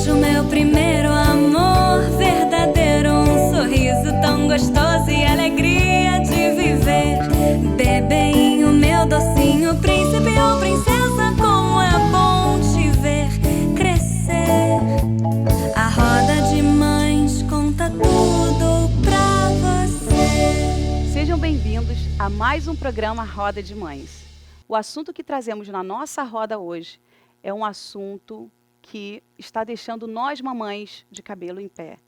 vejo meu primeiro amor verdadeiro, um sorriso tão gostoso e alegria de viver. Bebezinho, meu docinho, príncipe ou princesa, como é bom te ver crescer. A roda de mães conta tudo pra você. Sejam bem-vindos a mais um programa Roda de Mães. O assunto que trazemos na nossa roda hoje é um assunto que está deixando nós mamães de cabelo em pé.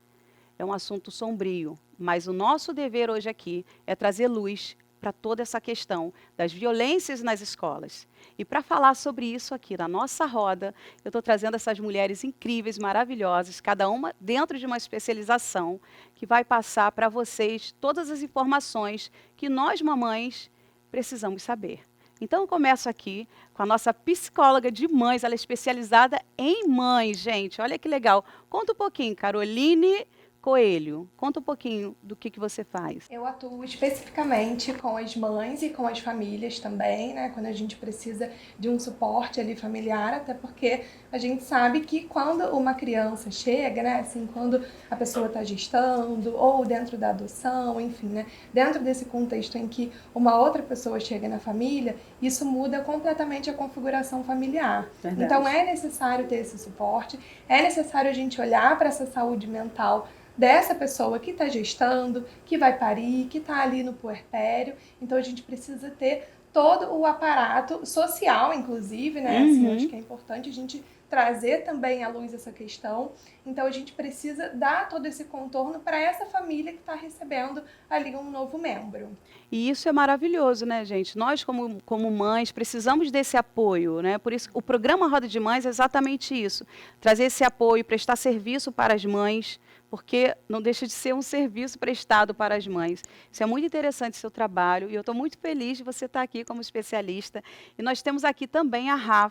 É um assunto sombrio, mas o nosso dever hoje aqui é trazer luz para toda essa questão das violências nas escolas. E para falar sobre isso aqui na nossa roda, eu estou trazendo essas mulheres incríveis, maravilhosas, cada uma dentro de uma especialização, que vai passar para vocês todas as informações que nós mamães precisamos saber. Então, eu começo aqui com a nossa psicóloga de mães, ela é especializada em mães, gente. Olha que legal. Conta um pouquinho, Caroline Coelho. Conta um pouquinho do que você faz. Eu atuo especificamente com as mães e com as famílias também, né? Quando a gente precisa de um suporte ali familiar, até porque a gente sabe que quando uma criança chega, né? Assim, quando a pessoa está gestando ou dentro da adoção, enfim, né? Dentro desse contexto em que uma outra pessoa chega na família, isso muda completamente a configuração familiar. Verdade. Então é necessário ter esse suporte, é necessário a gente olhar para essa saúde mental dessa pessoa que está gestando, que vai parir, que está ali no puerpério. Então a gente precisa ter todo o aparato social, inclusive, né? Assim, acho que é importante a gente trazer também à luz essa questão. Então a gente precisa dar todo esse contorno para essa família que está recebendo ali um novo membro. E isso é maravilhoso, né, gente? Nós, como mães, precisamos desse apoio, né? Por isso, o programa Roda de Mães é exatamente isso. Trazer esse apoio, prestar serviço para as mães, porque não deixa de ser um serviço prestado para as mães. Isso é muito interessante, o seu trabalho, e eu estou muito feliz de você estar aqui como especialista. E nós temos aqui também a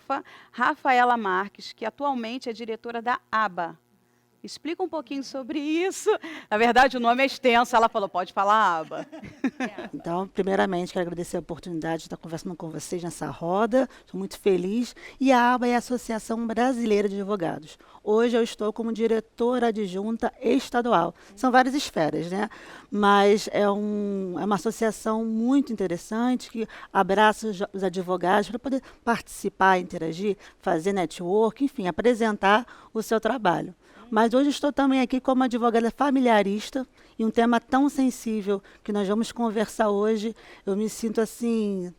Rafaela Marques, que atualmente é diretora da ABA. Explica um pouquinho sobre isso. Na verdade, o nome é extenso, ela falou, pode falar, ABA. Então, primeiramente, quero agradecer a oportunidade de estar conversando com vocês nessa roda. Estou muito feliz. E a ABA é a Associação Brasileira de Advogados. Hoje eu estou como diretora adjunta estadual. São várias esferas, né? Mas é uma associação muito interessante que abraça os advogados para poder participar, interagir, fazer network, enfim, apresentar o seu trabalho. Mas hoje estou também aqui como advogada familiarista e um tema tão sensível que nós vamos conversar hoje. Eu me sinto assim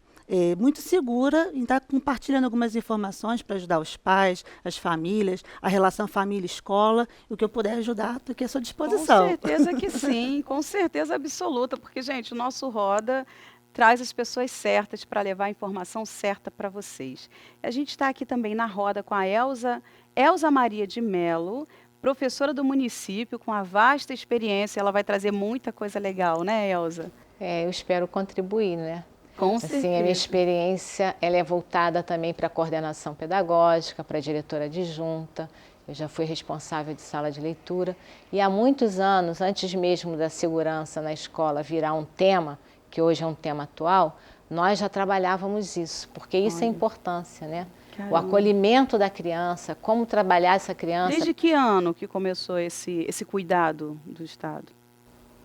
muito segura em estar compartilhando algumas informações para ajudar os pais, as famílias, a relação família-escola, e o que eu puder ajudar, estou aqui à sua disposição. Com certeza que sim, com certeza absoluta, porque, gente, o nosso Roda traz as pessoas certas para levar a informação certa para vocês. A gente está aqui também na roda com a Elza Maria de Mello, professora do município, com a vasta experiência. Ela vai trazer muita coisa legal, né, Elza? Eu espero contribuir, né? Com certeza. Assim, a minha experiência ela é voltada também para a coordenação pedagógica, para a diretora adjunta. Eu já fui responsável de sala de leitura. E há muitos anos, antes mesmo da segurança na escola virar um tema, que hoje é um tema atual, nós já trabalhávamos isso, porque isso é importância, né? Caramba. O acolhimento da criança, como trabalhar essa criança. Desde que ano que começou esse cuidado do Estado?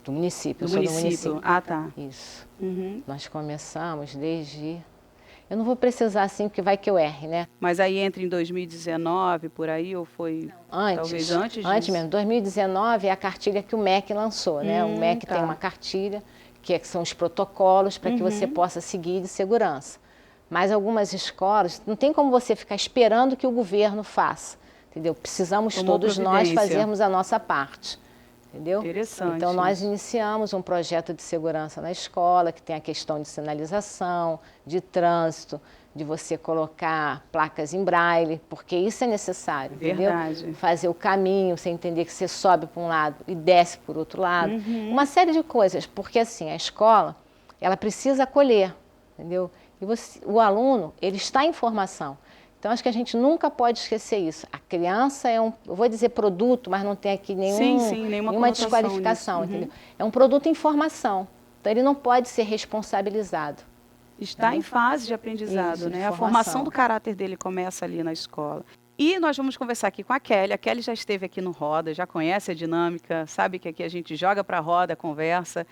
Do município, Do município. Ah, tá. Isso. Uhum. Nós começamos desde... Eu não vou precisar assim, porque vai que eu erre, né? Mas aí entra em 2019, por aí, ou foi talvez antes disso? Antes mesmo. 2019 é a cartilha que o MEC lançou, né? O MEC tá. tem uma cartilha, que são os protocolos para que você possa seguir de segurança. Mas algumas escolas, não tem como você ficar esperando que o governo faça, entendeu? Precisamos todos nós fazermos a nossa parte, entendeu? Interessante. Então, nós iniciamos um projeto de segurança na escola, que tem a questão de sinalização, de trânsito, de você colocar placas em braille, porque isso é necessário, Verdade. Entendeu? Fazer o caminho, você entender que você sobe para um lado e desce por outro lado. Uma série de coisas, porque assim, a escola, ela precisa acolher, entendeu? E o aluno, ele está em formação. Então, acho que a gente nunca pode esquecer isso. A criança é eu vou dizer produto, mas não tem aqui nenhuma desqualificação, entendeu? É um produto em formação. Então, ele não pode ser responsabilizado. Está em fase de aprendizado, Isso, né? de A formação. formação do caráter dele começa ali na escola. E nós vamos conversar aqui com a Kelly. A Kelly já esteve aqui no Roda, já conhece a dinâmica, sabe que aqui a gente joga para a roda, conversa.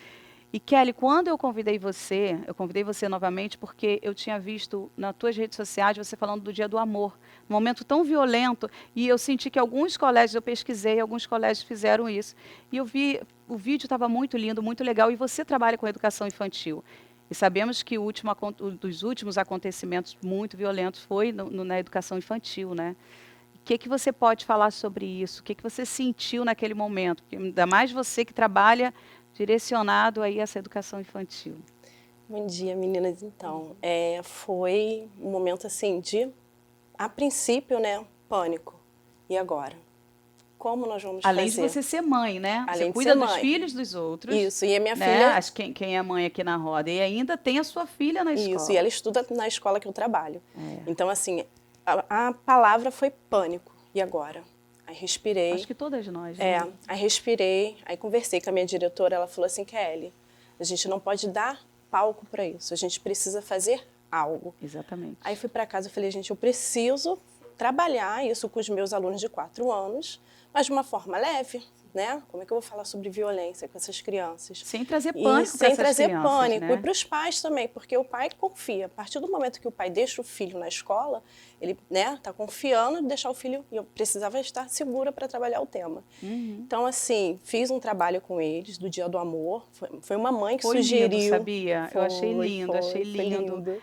E Kelly, quando eu convidei você novamente porque eu tinha visto nas tuas redes sociais você falando do Dia do Amor, um momento tão violento, e eu senti que alguns colégios, eu pesquisei, alguns colégios fizeram isso. E eu vi, o vídeo estava muito lindo, muito legal, e você trabalha com educação infantil. E sabemos que dos últimos acontecimentos muito violentos foi na educação infantil, né? O que você pode falar sobre isso? O que você sentiu naquele momento? Porque ainda mais você que trabalha direcionado aí a essa educação infantil. Bom dia, meninas. Então, foi um momento assim de, a princípio, né, pânico. E agora? Como nós vamos Além fazer? de você ser mãe, né? Além você de cuida ser dos mãe. filhos dos outros. Isso, e a minha né? filha... Quem é mãe aqui na roda. E ainda tem a sua filha na escola. Isso, e ela estuda na escola que eu trabalho. Então, assim, a palavra foi pânico. E agora? Aí respirei. Acho que todas nós. Né? Aí respirei, aí conversei com a minha diretora, ela falou assim, Kelly, a gente não pode dar palco para isso, a gente precisa fazer algo. Exatamente. Aí fui para casa e falei, gente, eu preciso trabalhar isso com os meus alunos de 4 anos, mas de uma forma leve, né? Como é que eu vou falar sobre violência com essas crianças? Sem trazer pânico para essas crianças, sem trazer pânico, né? E para os pais também, porque o pai confia. A partir do momento que o pai deixa o filho na escola, ele, né, tá confiando em deixar o filho, e eu precisava estar segura para trabalhar o tema. Então, assim, fiz um trabalho com eles do Dia do Amor. Foi uma mãe que sugeriu. Lindo, sabia? Eu achei lindo, achei lindo.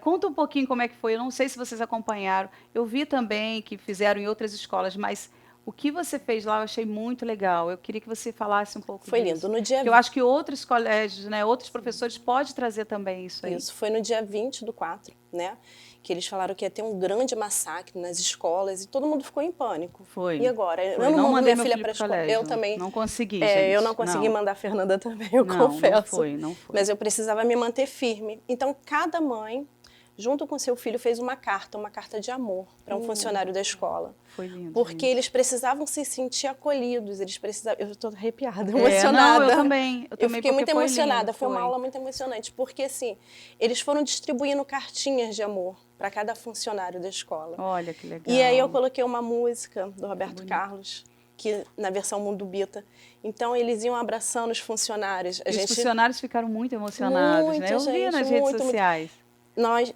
Conta um pouquinho como é que foi. Eu não sei se vocês acompanharam. Eu vi também que fizeram em outras escolas, mas o que você fez lá eu achei muito legal. Eu queria que você falasse um pouco disso. Foi lindo. No dia... Eu acho que outros colégios, né, outros professores podem trazer também isso aí. Isso, foi no dia 20/4, né? Que eles falaram que ia ter um grande massacre nas escolas e todo mundo ficou em pânico. Foi. E agora? Foi. Eu não mandei meu minha filha para a escola. colégio. Eu também. Não consegui, gente. Eu não consegui mandar a Fernanda também, eu confesso. Não foi. Mas eu precisava me manter firme. Então, cada mãe, junto com seu filho, fez uma carta de amor para um funcionário da escola. Foi lindo. Porque eles precisavam se sentir acolhidos, eles precisavam... Eu estou arrepiada, Não, emocionada. eu também. Eu fiquei muito emocionada, lindo, foi uma aula muito emocionante, porque assim, eles foram distribuindo cartinhas de amor para cada funcionário da escola. Olha que legal. E aí eu coloquei uma música do Roberto Carlos, que na versão Mundo Bita. Então eles iam abraçando os funcionários. Os funcionários ficaram muito emocionados, né? Eu vi nas redes sociais.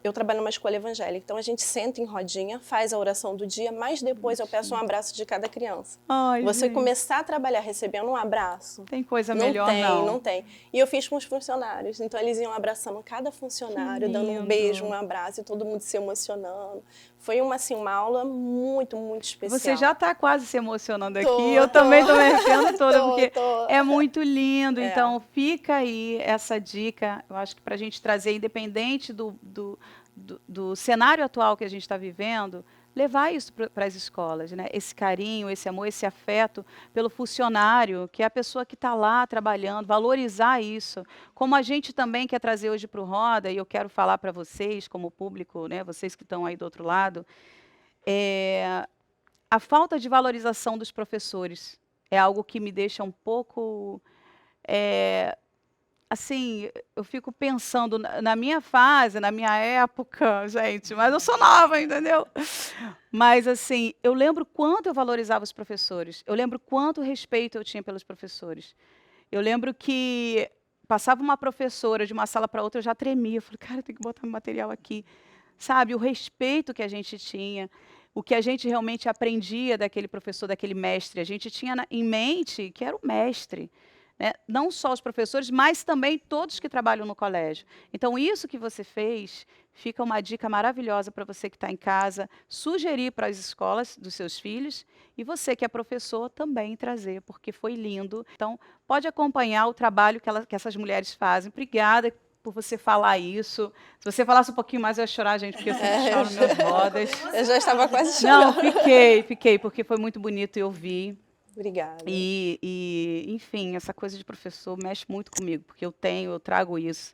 Eu trabalho numa escola evangélica, então a gente senta em rodinha, faz a oração do dia, mas depois eu peço um abraço de cada criança. Ai, você gente. Começar a trabalhar recebendo um abraço. Tem coisa melhor, não? Não tem. E eu fiz com os funcionários, então eles iam abraçando cada funcionário, dando um beijo, um abraço, e todo mundo se emocionando. Foi uma aula muito, muito especial. Você já está quase se emocionando aqui, eu também estou mexendo toda, porque é muito lindo. Então, fica aí essa dica, eu acho que para a gente trazer, independente do cenário atual que a gente está vivendo, levar isso para as escolas, né? Esse carinho, esse amor, esse afeto pelo funcionário, que é a pessoa que está lá trabalhando, valorizar isso. Como a gente também quer trazer hoje para o Roda, e eu quero falar para vocês, como público, né, vocês que estão aí do outro lado, a falta de valorização dos professores é algo que me deixa um pouco... assim, eu fico pensando na minha fase, na minha época, gente, mas eu sou nova, entendeu? Mas, assim, eu lembro quanto eu valorizava os professores, eu lembro quanto respeito eu tinha pelos professores. Eu lembro que passava uma professora de uma sala para outra, eu já tremia, eu falei, cara, eu tenho que botar meu material aqui. Sabe, o respeito que a gente tinha, o que a gente realmente aprendia daquele professor, daquele mestre, a gente tinha em mente que era o mestre. Né? Não só os professores, mas também todos que trabalham no colégio. Então, isso que você fez, fica uma dica maravilhosa para você que está em casa, sugerir para as escolas dos seus filhos, e você que é professor também trazer, porque foi lindo. Então, pode acompanhar o trabalho que essas mulheres fazem. Obrigada por você falar isso. Se você falasse um pouquinho mais, eu ia chorar, gente, porque eu sempre choro nas minhas rodas. Eu já estava quase chorando. Não, fiquei, porque foi muito bonito e eu vi. Obrigada. Enfim, essa coisa de professor mexe muito comigo, porque eu trago isso.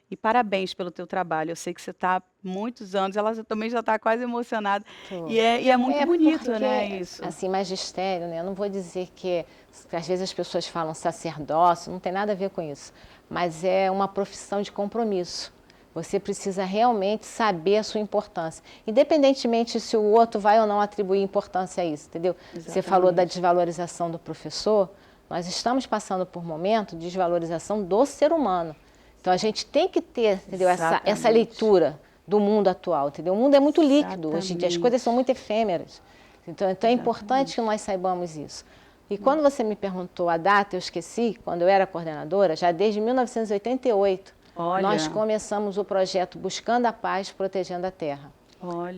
E parabéns pelo teu trabalho. Eu sei que você está há muitos anos, ela também já está quase emocionada. E é muito bonito, porque, né, isso. Assim, magistério, né? Eu não vou dizer que às vezes as pessoas falam sacerdócio, não tem nada a ver com isso. Mas é uma profissão de compromisso. Você precisa realmente saber a sua importância, independentemente se o outro vai ou não atribuir importância a isso, entendeu? Exatamente. Você falou da desvalorização do professor, nós estamos passando por um momento de desvalorização do ser humano. Então a gente tem que ter, entendeu, essa leitura do mundo atual, entendeu? O mundo é muito líquido hoje em dia, as coisas são muito efêmeras. Então é importante que nós saibamos isso. E quando você me perguntou a data, eu esqueci, quando eu era coordenadora, já desde 1988, nós começamos o projeto Buscando a Paz, Protegendo a Terra.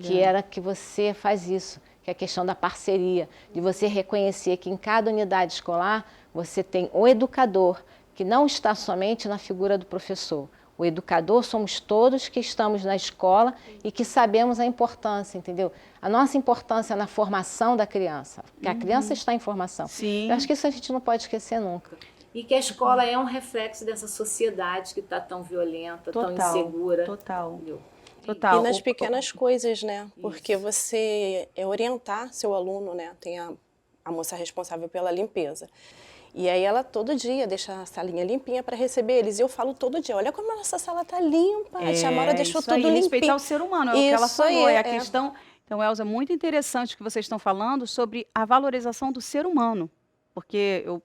Que era que você faz isso, que é a questão da parceria, de você reconhecer que em cada unidade escolar você tem o educador, que não está somente na figura do professor. O educador somos todos que estamos na escola e que sabemos a importância, entendeu? A nossa importância na formação da criança, porque a criança está em formação. Sim. Eu acho que isso a gente não pode esquecer nunca. E que a escola é um reflexo dessa sociedade que está tão violenta, tão insegura. Total. E nas pequenas coisas, né? Porque você orientar seu aluno, né? Tem a moça responsável pela limpeza. E aí ela todo dia deixa a salinha limpinha para receber eles. E eu falo todo dia, olha como a nossa sala tá limpa, a tia Maura deixou tudo limpinho. Respeitar o ser humano, é o que ela falou, é a questão... Então, Elza, muito interessante o que vocês estão falando sobre a valorização do ser humano. Porque eu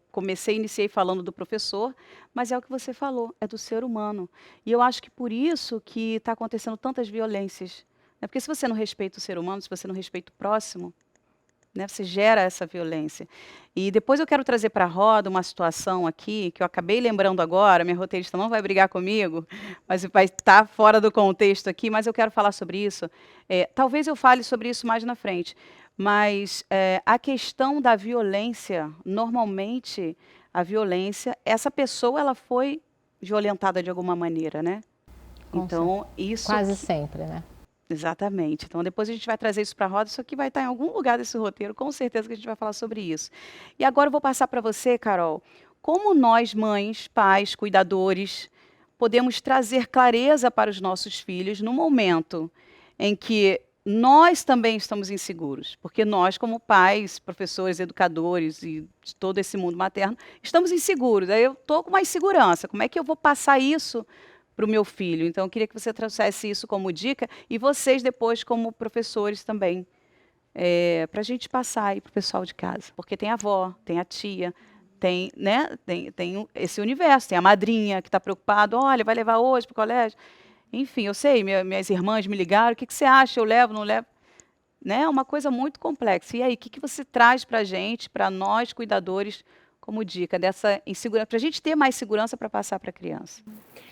iniciei falando do professor, mas é o que você falou, é do ser humano. E eu acho que por isso que está acontecendo tantas violências. Né? Porque se você não respeita o ser humano, se você não respeita o próximo, né, você gera essa violência. E depois eu quero trazer para a roda uma situação aqui, que eu acabei lembrando agora, minha roteirista não vai brigar comigo, mas vai estar fora do contexto aqui, mas eu quero falar sobre isso. Talvez eu fale sobre isso mais na frente. Mas a questão da violência, normalmente, a violência, essa pessoa ela foi violentada de alguma maneira, né? Então, isso... Quase sempre, né? Exatamente. Então, depois a gente vai trazer isso para a roda. Isso aqui vai estar em algum lugar desse roteiro, com certeza que a gente vai falar sobre isso. E agora eu vou passar para você, Carol, como nós, mães, pais, cuidadores, podemos trazer clareza para os nossos filhos no momento em que nós também estamos inseguros, porque nós, como pais, professores, educadores e de todo esse mundo materno, estamos inseguros. Aí eu estou com mais segurança. Como é que eu vou passar isso para o meu filho? Então, eu queria que você trouxesse isso como dica e vocês depois como professores também, para a gente passar aí para o pessoal de casa. Porque tem a avó, tem a tia, tem esse universo, tem a madrinha que está preocupada, olha, vai levar hoje para o colégio. Enfim, eu sei, minhas irmãs me ligaram, o que você acha, eu levo, não levo? Né? É uma coisa muito complexa. E aí, o que você traz para a gente, para nós cuidadores, como dica dessa insegurança, para a gente ter mais segurança para passar para a criança?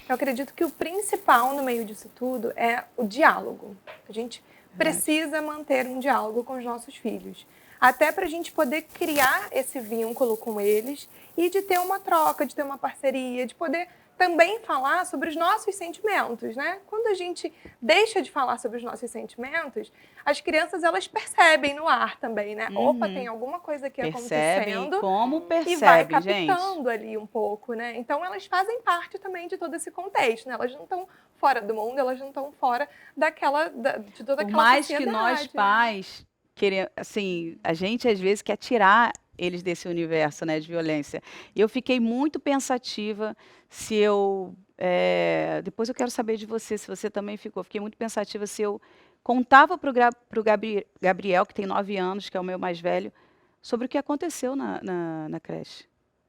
Eu acredito que o principal no meio disso tudo é o diálogo. A gente precisa manter um diálogo com os nossos filhos. Até para a gente poder criar esse vínculo com eles e de ter uma troca, de ter uma parceria, de poder também falar sobre os nossos sentimentos, né? Quando a gente deixa de falar sobre os nossos sentimentos, as crianças, elas percebem no ar também, né? Opa, tem alguma coisa aqui acontecendo. Como percebe, e vai captando ali um pouco, né? Então, elas fazem parte também de todo esse contexto, né? Elas não estão fora do mundo, elas não estão fora de toda aquela sociedade. Por mais que nós, pais, assim, a gente às vezes quer tirar eles desse universo, né, de violência. Eu fiquei muito pensativa se eu... depois eu quero saber de você, se você também ficou. Fiquei muito pensativa se eu contava para o Gabriel, que tem 9 anos, que é o meu mais velho, sobre o que aconteceu na creche.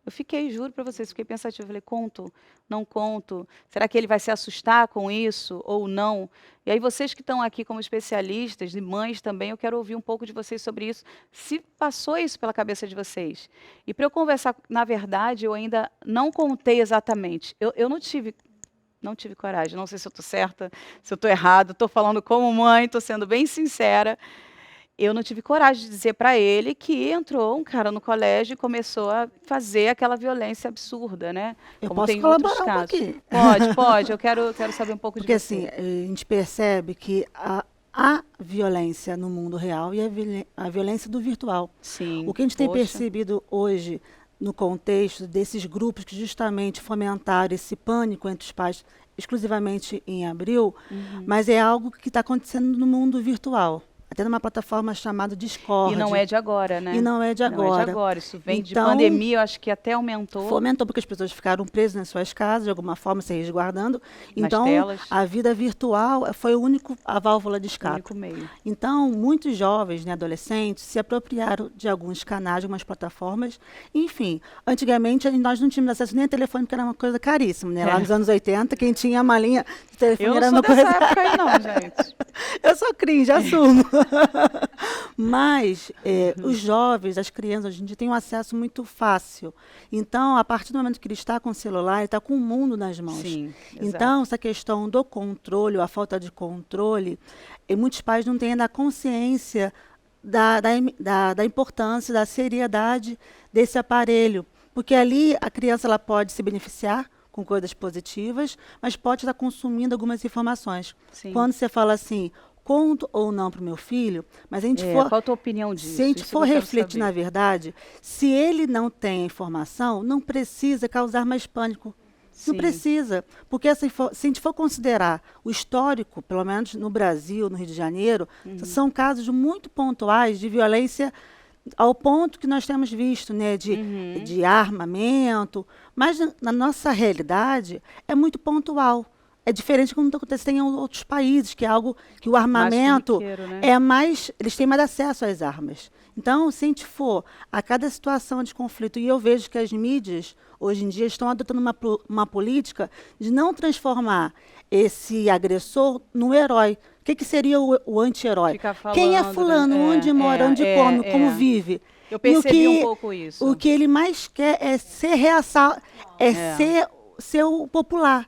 Eu fiquei, juro para vocês, fiquei pensativa. Falei, conto? Não conto? Será que ele vai se assustar com isso ou não? E aí vocês que estão aqui como especialistas e mães também, eu quero ouvir um pouco de vocês sobre isso. Se passou isso pela cabeça de vocês. E para eu conversar, na verdade, eu ainda não contei exatamente. Eu não tive coragem. Não sei se eu estou certa, se eu estou errada. Estou falando como mãe, estou sendo bem sincera. Eu não tive coragem de dizer para ele que entrou um cara no colégio e começou a fazer aquela violência absurda, né? Eu como posso tem outros colaborar um casos. pouquinho. Pode. Eu quero saber um pouco Porque de você. assim, a gente percebe que há violência no mundo real e a violência do virtual. Sim. O que a gente tem percebido hoje no contexto desses grupos que justamente fomentaram esse pânico entre os pais exclusivamente em abril, mas é algo que está acontecendo no mundo virtual. até numa plataforma chamada Discord. E não é de agora, né? E não é de Não é de agora. agora. Isso vem de Então, pandemia, eu acho que até aumentou. Fomentou porque as pessoas ficaram presas nas suas casas, de alguma forma se resguardando. Nas Então, telas. a vida virtual foi a válvula de O escape. único meio. Então, muitos jovens, né, adolescentes, se apropriaram de alguns canais, de algumas plataformas. Enfim, antigamente nós não tínhamos acesso nem a telefone, porque era uma coisa caríssima, né? Lá nos anos 80, quem tinha uma linha de telefone Eu não era sou uma coisa... dessa época aí não, gente. Eu sou cringe, assumo. Mas os jovens, as crianças, hoje em dia têm um acesso muito fácil. Então, a partir do momento que ele está com o celular, ele está com o mundo nas mãos. Sim, exato. Então, essa questão do controle, ou a falta de controle, muitos pais não têm ainda a consciência da importância, da seriedade desse aparelho. Porque ali a criança ela pode se beneficiar com coisas positivas, mas pode estar consumindo algumas informações. Sim. Quando você fala assim, conto ou não para o meu filho, mas a gente Qual a tua opinião disso? se a gente Isso for eu quero refletir saber. na verdade, se ele não tem a informação, não precisa causar mais pânico. Não Sim. precisa, porque se a gente for considerar o histórico, pelo menos no Brasil, no Rio de Janeiro, são casos muito pontuais de violência ao ponto que nós temos visto, né, de armamento, mas na nossa realidade é muito pontual. É diferente quando acontece em outros países, que é algo que o armamento corriqueiro, né? é mais, eles têm mais acesso às armas. Então, se a gente for a cada situação de conflito, e eu vejo que as mídias, hoje em dia, estão adotando uma política de não transformar esse agressor no herói. O que seria o anti-herói? Ficar Quem é falando, fulano? né? Onde mora? Onde come? Como vive? Eu E percebi um pouco isso. O que ele mais quer é ser ser o popular.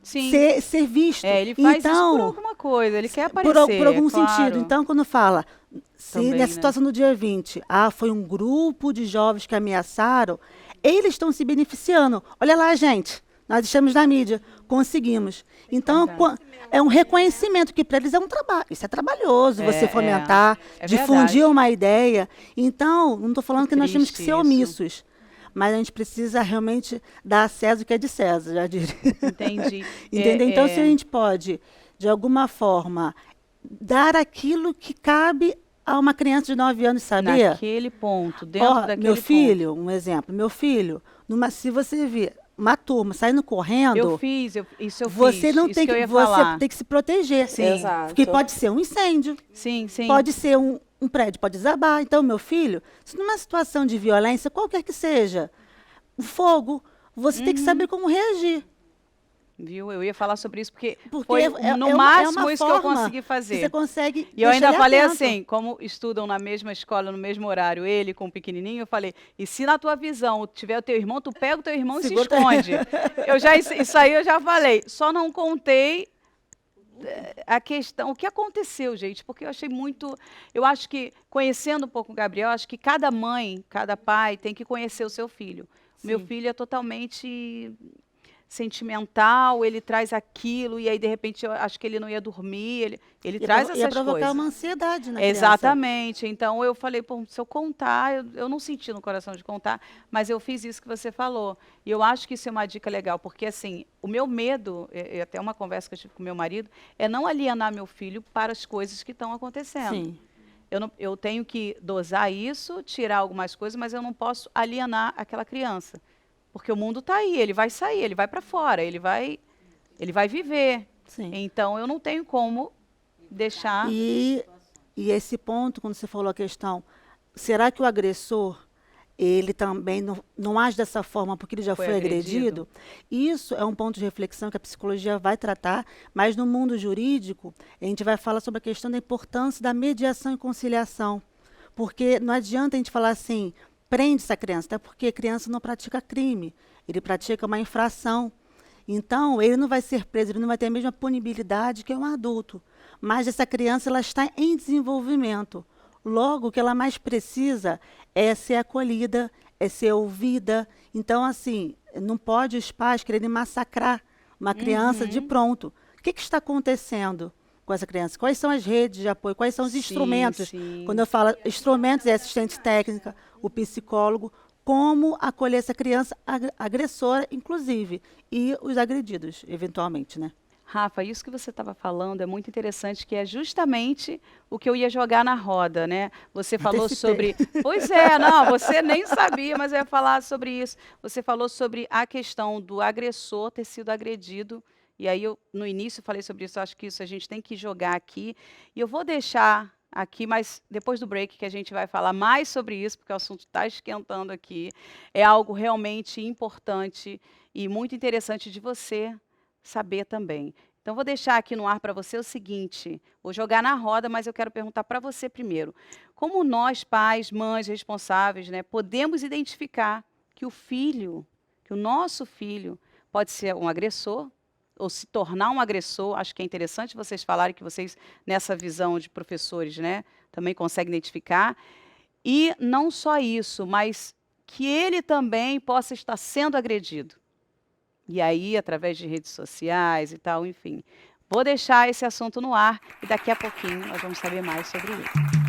Sim. Ser visto. Ele faz então, isso por alguma coisa, ele quer aparecer. por algum claro. sentido. Então, quando fala, se Também, nessa né? situação do dia 20, foi um grupo de jovens que ameaçaram, eles estão se beneficiando. Olha lá, gente, nós estamos na mídia, conseguimos. Então, é um reconhecimento, que para eles é um trabalho. Isso é trabalhoso, você fomentar, é difundir verdade. uma ideia. Então, não estou falando que nós temos que triste ser isso. omissos. Mas a gente precisa realmente dar a César o que é de César, já diria. Entendi. Entendeu? Então, se a gente pode, de alguma forma, dar aquilo que cabe a uma criança de 9 anos saber. Naquele ponto, dentro daquele Meu ponto. filho, um exemplo, meu filho, se você vir uma turma saindo correndo, Isso eu você fiz. não isso tem que eu ia você falar. tem que se proteger. Sim. Exato. Porque pode ser um incêndio, Sim, sim. pode ser um prédio, pode desabar. Então, meu filho, se numa situação de violência, qualquer que seja, o fogo, você tem que saber como reagir. Viu? Eu ia falar sobre isso porque Porque foi no máximo isso que eu forma consegui fazer. Você consegue E eu ainda deixar ele falei atento. assim, como estudam na mesma escola, no mesmo horário, ele com o pequenininho, eu falei, e se na tua visão tiver o teu irmão, tu pega o teu irmão e se esconde. Isso aí eu já falei. Só não contei a questão, o que aconteceu, gente, porque eu achei muito, eu acho que, conhecendo um pouco o Gabriel, acho que cada mãe, cada pai tem que conhecer o seu filho. O meu filho é totalmente sentimental, ele traz aquilo, e aí, de repente, eu acho que ele não ia dormir, ele traz essas ia provocar coisas. uma ansiedade na criança. Exatamente. Então, eu falei, pô, se eu contar, eu não senti no coração de contar, mas eu fiz isso que você falou. E eu acho que isso é uma dica legal, porque, assim, o meu medo, até uma conversa que eu tive com meu marido, é não alienar meu filho para as coisas que estão acontecendo. Sim. Eu tenho que dosar isso, tirar algumas coisas, mas eu não posso alienar aquela criança. Porque o mundo está aí, ele vai sair, ele vai para fora, ele vai viver. Sim. Então, eu não tenho como deixar... E esse ponto, quando você falou a questão, será que o agressor, ele também não age dessa forma porque ele já foi agredido? Isso é um ponto de reflexão que a psicologia vai tratar, mas no mundo jurídico, a gente vai falar sobre a questão da importância da mediação e conciliação. Porque não adianta a gente falar assim, prende essa criança, até porque a criança não pratica crime, ele pratica uma infração. Então, ele não vai ser preso, ele não vai ter a mesma punibilidade que um adulto. Mas essa criança ela está em desenvolvimento. Logo, o que ela mais precisa é ser acolhida, é ser ouvida. Então, assim, não pode os pais quererem massacrar uma criança de pronto. O que está acontecendo com essa criança? Quais são as redes de apoio? Quais são os instrumentos? Sim. Quando eu falo instrumentos, é assistente técnica, o psicólogo, como acolher essa criança agressora, inclusive, e os agredidos, eventualmente, né? Rafa, isso que você estava falando é muito interessante, que é justamente o que eu ia jogar na roda, né? Você falou sobre... Pois é, não, você nem sabia, mas eu ia falar sobre isso. Você falou sobre a questão do agressor ter sido agredido. E aí, eu, no início, falei sobre isso. Acho que isso a gente tem que jogar aqui. E eu vou deixar aqui, mas depois do break que a gente vai falar mais sobre isso, porque o assunto está esquentando aqui. É algo realmente importante e muito interessante de você saber também. Então, vou deixar aqui no ar para você o seguinte, vou jogar na roda, mas eu quero perguntar para você primeiro. Como nós, pais, mães responsáveis, né, podemos identificar que que o nosso filho pode ser um agressor ou se tornar um agressor? Acho que é interessante vocês falarem que vocês, nessa visão de professores, né, também conseguem identificar. E não só isso, mas que ele também possa estar sendo agredido. E aí, através de redes sociais e tal, enfim. Vou deixar esse assunto no ar e daqui a pouquinho nós vamos saber mais sobre isso.